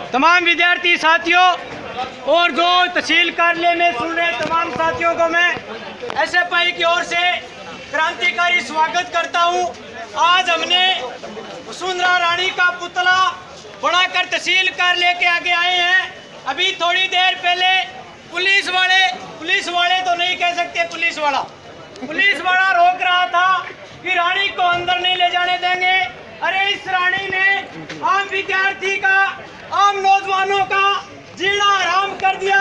तमाम विद्यार्थी साथियों और जो तहसील कार्यालय में सुन रहे तमाम साथियों को मैं एसएफआई की ओर से क्रांतिकारी स्वागत करता हूं। आज हमने वसुंधरा रानी का पुतला बनाकर तहसील कार्यालय के आगे आए हैं। अभी थोड़ी देर पहले पुलिस वाले तो नहीं कह सकते, पुलिस वाला रोक रहा था कि रानी को अंदर नहीं ले जाने देंगे। अरे इस रानी ने आम विद्यार्थी का, आम नौजवानों का जीना हराम कर दिया।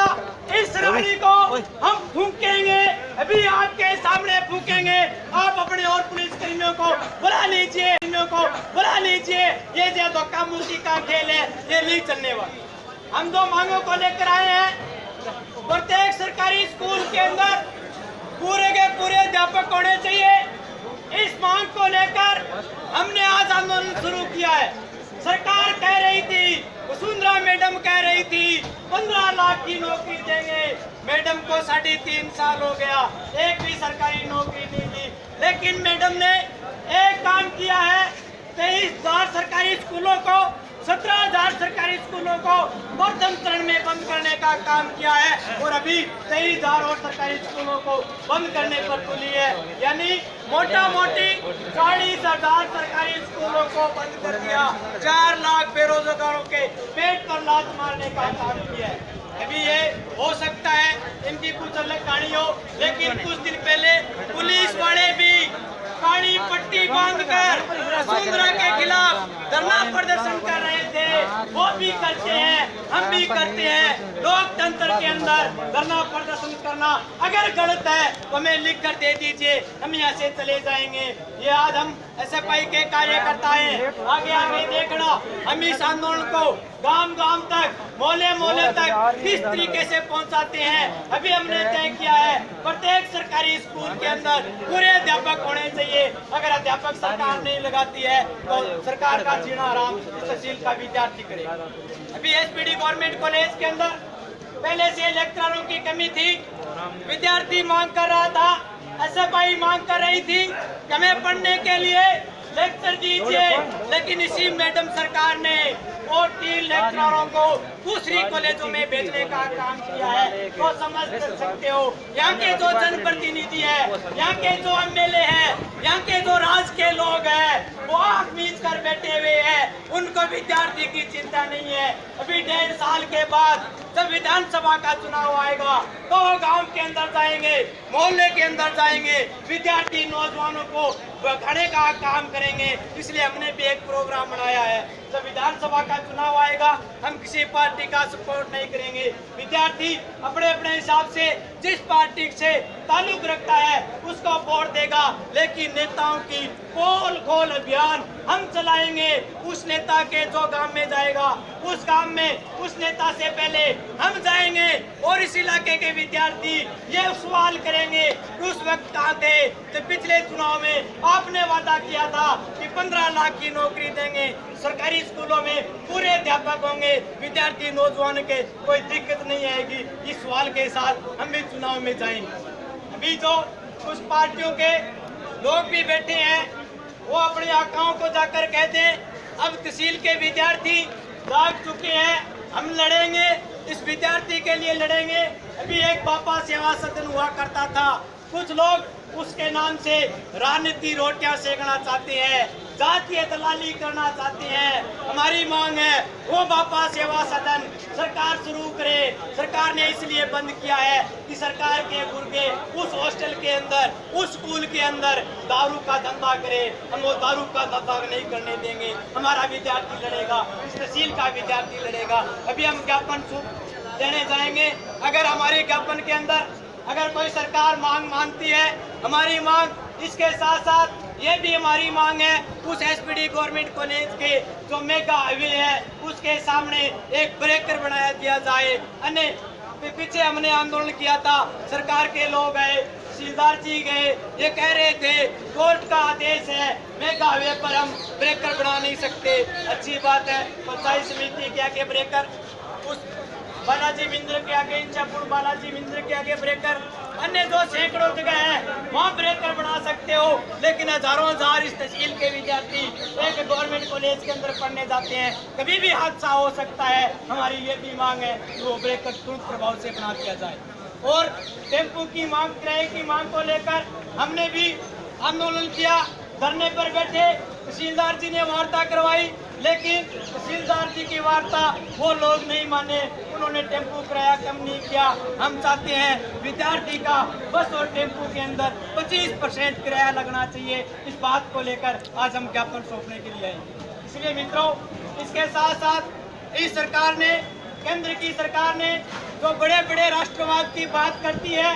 इस रानी को हम फूकेंगे, अभी आपके सामने फूकेंगे। आप अपने और पुलिस कर्मियों को बुला लीजिए, ये जो धोखा मुक्ति का खेल है ये नहीं चलने वाला। हम दो मांगों को लेकर आए हैं। प्रत्येक सरकारी स्कूल के अंदर पूरे के पूरे अध्यापक होने चाहिए। इस मांग को लेकर हमने आज आंदोलन शुरू किया है। सरकार कह रही थी, वसुंधरा मैडम कह रही थी 15 लाख की नौकरी देंगे। मैडम को 3.5 साल हो गया, एक भी सरकारी नौकरी नहीं दी। लेकिन मैडम ने एक काम किया है, 23,000 सरकारी स्कूलों को, 17,000 सरकारी स्कूलों को प्रथम चरण में बंद करने का काम किया है और अभी 23,000 और सरकारी स्कूलों को बंद करने पर तुली है। यानी मोटा मोटी 40,000 सरकारी स्कूलों को बंद कर दिया। 4 लाख बेरोजगारों के पेट पर लात मारने का काम किया है। अभी ये हो सकता है इनकी कुछ अलग कहानी हो, लेकिन कुछ दिन पहले पुलिस वाले भी काली पट्टी बांधकर वसुंधरा के खिलाफ धरना प्रदर्शन कर रहे थे। वो भी करते हैं, हम भी करते हैं। लोकतंत्र के अंदर धरना प्रदर्शन करना अगर गलत है तो हमें लिख कर दे दीजिए, हम यहाँ से चले जाएंगे। ये आज हम एसएफआई के कार्यकर्ता हैं, आगे देखना हम इस आंदोलन को गांव तक, मोहल्ले तक किस तरीके से पहुंचाते हैं। अभी हमने तय किया है प्रत्येक सरकारी स्कूल के अंदर पूरे अध्यापक होने चाहिए। अगर अध्यापक सरकार नहीं लगाती है तो सरकार का जीना आराम तहसील का विद्यार्थी करेगा। अभी एसपीडी गवर्नमेंट कॉलेज के अंदर पहले से लेक्चरों की कमी थी। विद्यार्थी मांग कर रहा था, एसएफआई मांग कर रही थी कि हमें पढ़ने के लिए लेक्चर दीजिए, लेकिन इसी मैडम सरकार ने और 3 लेक्चररों को दूसरी कॉलेजों में भेजने का काम किया है। तो समझ सकते हो यहाँ के जो जनप्रतिनिधि है, यहाँ के जो एमएलए हैं, यहाँ के जो राज के लोग हैं, वो आंख मीच कर बैठे हुए हैं। उनको विद्यार्थी की चिंता नहीं है। अभी 1.5 साल के बाद जब विधानसभा का चुनाव आएगा तो वो गांव के अंदर जाएंगे, मोहल्ले के अंदर जाएंगे, विद्यार्थी नौजवानों को भगाने का काम करेंगे। इसलिए हमने भी एक प्रोग्राम बनाया है। जब विधानसभा का चुनाव आएगा हम किसी पार्टी का सपोर्ट नहीं करेंगे। विद्यार्थी अपने अपने हिसाब से जिस पार्टी से ताल्लुक रखता है उसको वोट देगा, लेकिन नेताओं की पोल खोल अभियान हम चलाएंगे। उस नेता के जो गांव में जाएगा उस गांव में उस नेता से पहले हम जाएंगे और इस इलाके के विद्यार्थी ये सवाल करेंगे कि उस वक्त कहाँ थे जब पिछले चुनाव में आपने वादा किया था कि 15 लाख की नौकरी देंगे, सरकारी स्कूलों में पूरे अध्यापक होंगे, विद्यार्थी नौजवान के कोई दिक्कत नहीं आएगी। इस सवाल के साथ हम भी चुनाव में जाएंगे। अभी जो कुछ पार्टियों के लोग भी बैठे हैं वो अपने आकाओं को जाकर कहते हैं अब तहसील के विद्यार्थी जाग चुके हैं, हम लड़ेंगे, इस विद्यार्थी के लिए लड़ेंगे। अभी एक बापा सेवा सदन हुआ करता था, कुछ लोग उसके नाम से राजनीति रोटियां सेकना चाहते हैं, जातीय दलाली करना चाहते हैं। हमारी मांग है वो बापा सेवा सदन सरकार शुरू करे। सरकार ने इसलिए बंद किया है कि सरकार के गुर्गे उस हॉस्टल के अंदर, उस स्कूल के अंदर दारू का धंधा करे। हम वो दारू का धंधा नहीं करने देंगे। हमारा विद्यार्थी लड़ेगा, इस तहसील का विद्यार्थी लड़ेगा। अभी हम ज्ञापन देने जाएंगे। अगर हमारे ज्ञापन के अंदर अगर कोई सरकार मांग मानती है, हमारी मांग इसके साथ साथ ये भी हमारी मांग है उस एसपीडी गवर्नमेंट कॉलेज के जो मेगा हाईवे है उसके सामने एक ब्रेकर बनाया दिया जाए। अन्य पीछे हमने आंदोलन किया था, सरकार के लोग आए, तहसीलदार जी गए, ये कह रहे थे कोर्ट का आदेश है, मेगा हाईवे पर हम ब्रेकर बना नहीं सकते। अच्छी बात है, पंचायत समिति के आगे ब्रेकर, उस बालाजी मिंद्र के आगे, इंचापुर बालाजी मिंद्र के आगे ब्रेकर, अन्य जो सैकड़ों जगह है वहाँ ब्रेकर बना सकते हो। लेकिन हजारों हजार इस तहसील के विद्यार्थी एक गवर्नमेंट कॉलेज के अंदर पढ़ने जाते हैं, कभी भी हादसा हो सकता है। हमारी ये भी मांग है कि वो ब्रेकर तुरंत प्रभाव से बना दिया जाए। और टेम्पो की मांग, किराए की मांग को लेकर हमने भी आंदोलन किया, धरने पर बैठे, तहसीलदार जी ने वार्ता करवाई, लेकिन तहसीलदार जी की वार्ता वो लोग नहीं माने, उन्होंने टेम्पो किराया कम नहीं किया। हम चाहते हैं विद्यार्थी का बस और टेम्पो के अंदर 25% किराया लगना चाहिए। इस बात को लेकर आज हम ज्ञापन सौंपने के लिए आए। इसलिए मित्रों, इसके साथ साथ इस सरकार ने, केंद्र की सरकार ने जो बड़े बड़े राष्ट्रवाद की बात करती है,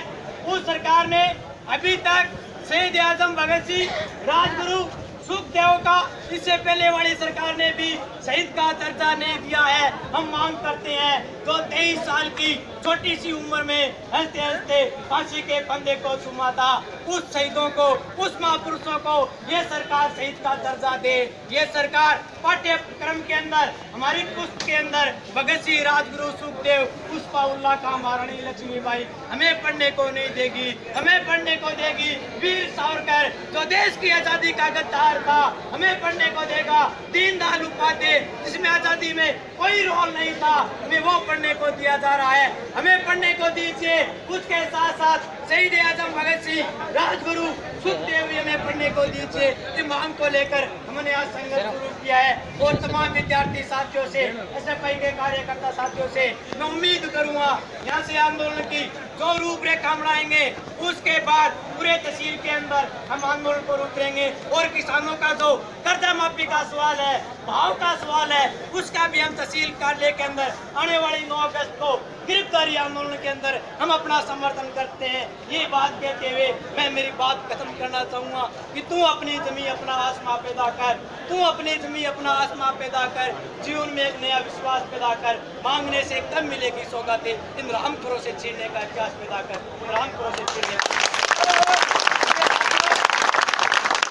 उस सरकार ने अभी तक शहीद आजम भगत सिंह, राजगुरु सुखदेव का, इससे पहले वाली सरकार ने भी शहीद का दर्जा नहीं दिया है। हम मांग करते हैं जो 23 साल की छोटी सी उम्र में हंसते हंसते फांसी के फंदे को चूमा था, उस शहीदों को, उस महापुरुषों को ये सरकार शहीद का दर्जा दे। ये सरकार पाठ्यक्रम के अंदर, हमारी पुस्तक के अंदर भगत सिंह, राजगुरु, सुखदेव, पुष्पाउल्लाह का, महारानी लक्ष्मीबाई हमें पढ़ने को नहीं देगी। हमें पढ़ने को देगी वीर सावरकर जो देश की आजादी का गद्दार था, हमें पढ़ने को देगा दीनदयाल उपाध्याय जिसमें आजादी में कोई रोल नहीं था, हमें वो पढ़ने को दिया जा रहा है। हमें पढ़ने को दीजिए। उसके साथ साथ शहीद आजम भगत सिंह, राजगुरु, सुखदेव भी हमें पढ़ने को दीजिए। इस मांग को लेकर हमने आज संघर्ष शुरू किया है और तमाम विद्यार्थी साथियों से, एसएफआई के कार्यकर्ता साथियों से मैं उम्मीद करूंगा यहाँ से आंदोलन की जो रूपरेखा बनाएंगे, उसके बाद पूरे तहसील के अंदर हम आंदोलन को रोक देंगे। और किसानों का जो कर्जा माफी का सवाल है, भाव का सवाल है, उसका भी हम तहसील कार्यालय के अंदर आने वाली 9 अगस्त को गिरफ्तारी आंदोलन के अंदर हम अपना समर्थन करते हैं। ये बात कहते हुए मैं मेरी बात खत्म करना चाहूँगा कि तू अपनी जमीन अपना आसमां पैदा कर, तू अपनी जमीन अपना आसमां पैदा कर, जीवन में एक नया विश्वास पैदा कर। मांगने से कम मिलेगी सौगातें, इन रामखोरों से छीनने का इतिहास पैदा कर, इन रामखोरों से छीनने का।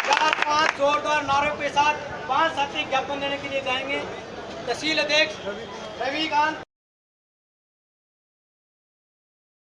4-5 जोरदार नारों के साथ 5 साथी ज्ञापन देने के लिए जाएंगे। तहसील अध्यक्ष रविकांत।